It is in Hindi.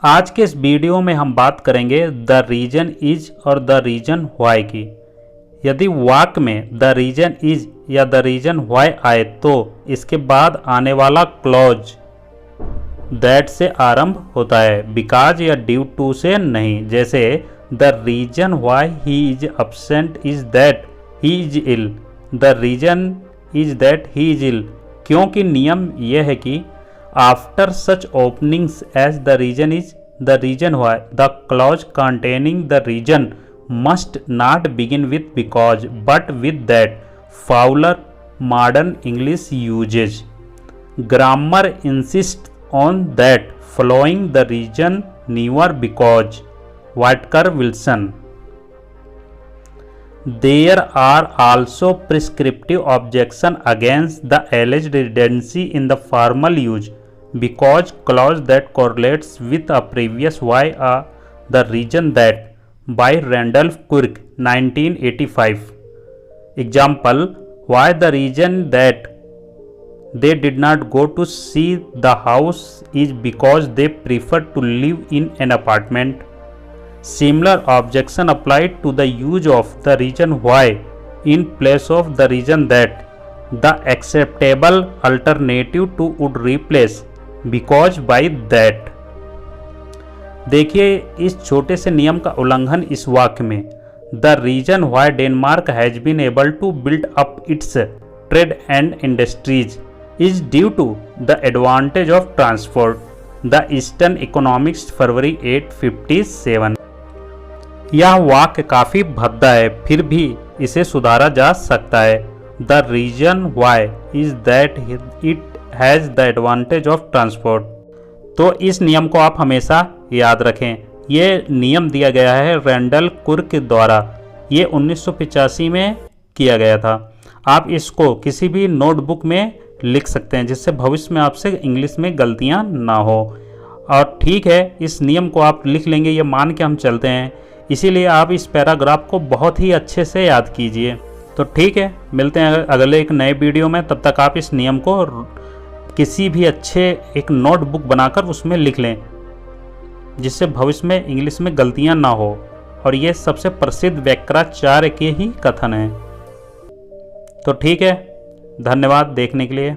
आज के इस वीडियो में हम बात करेंगे द रीजन इज और द रीजन व्हाई की। यदि वाक्य में द रीजन इज या द रीजन व्हाई आए तो इसके बाद आने वाला क्लॉज दैट से आरंभ होता है, बिकॉज या ड्यू टू से नहीं। जैसे the reason why he is absent is that he is ill, the reason is that he is ill. क्योंकि नियम यह है कि after such openings as the reason is, the reason why, the clause containing the reason must not begin with because but with that, fouler modern English uses. Grammar insists on that following the reason never because. Whitaker Wilson. There are also prescriptive objections against the alleged redundancy in the formal use because clause that correlates with a previous why are the reason that by Randolph Quirk 1985. Example, why the reason that they did not go to see the house is because they preferred to live in an apartment. Similar objection applied to the use of the reason why in place of the reason that. The acceptable alternative to would replace because by that. देखिए इस छोटे से नियम का उल्लंघन इस वाक्य में, the reason why Denmark has been able to build up its trade and industries is due to the advantage of transport, the eastern economics, February 857। यह वाक्य काफ़ी भद्दा है, फिर भी इसे सुधारा जा सकता है। The reason why is that it has the advantage of transport. तो इस नियम को आप हमेशा याद रखें। ये नियम दिया गया है रैंडल कुर्क द्वारा, ये 1985 में किया गया था। आप इसको किसी भी नोटबुक में लिख सकते हैं जिससे भविष्य में आपसे इंग्लिश में गलतियां ना हो। और ठीक है, इस नियम को आप लिख लेंगे ये मान के हम चलते हैं, इसीलिए आप इस पैराग्राफ को बहुत ही अच्छे से याद कीजिए। तो ठीक है, मिलते हैं अगले एक नए वीडियो में। तब तक आप इस नियम को किसी भी अच्छे एक नोटबुक बनाकर उसमें लिख लें जिससे भविष्य में इंग्लिश में गलतियां ना हो। और ये सबसे प्रसिद्ध व्याकरणाचार्य के ही कथन हैं। तो ठीक है, धन्यवाद देखने के लिए।